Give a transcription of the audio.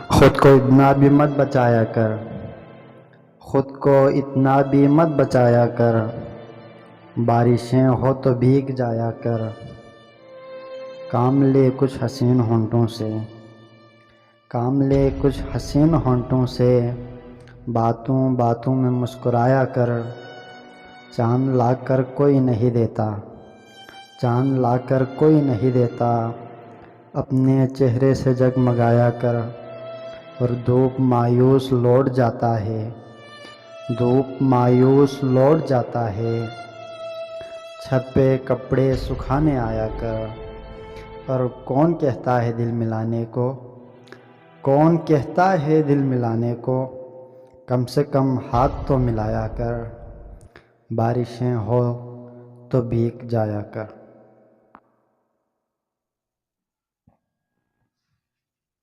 خود کو اتنا بھی مت بچایا کر، خود کو اتنا بھی مت بچایا کر، بارشیں ہو تو بھیگ جایا کر، کام لے کچھ حسین ہونٹوں سے، کام لے کچھ حسین ہونٹوں سے، باتوں باتوں میں مسکرایا کر، چاند لا کر کوئی نہیں دیتا، چاند لا کر کوئی نہیں دیتا، اپنے چہرے سے جگمگایا کر، اور دھوپ مایوس لوٹ جاتا ہے، دھوپ مایوس لوٹ جاتا ہے، چھت پہ کپڑے سکھانے آیا کر، اور کون کہتا ہے دل ملانے کو، کون کہتا ہے دل ملانے کو، کم سے کم ہاتھ تو ملایا کر، بارشیں ہو تو بھیگ جایا کر۔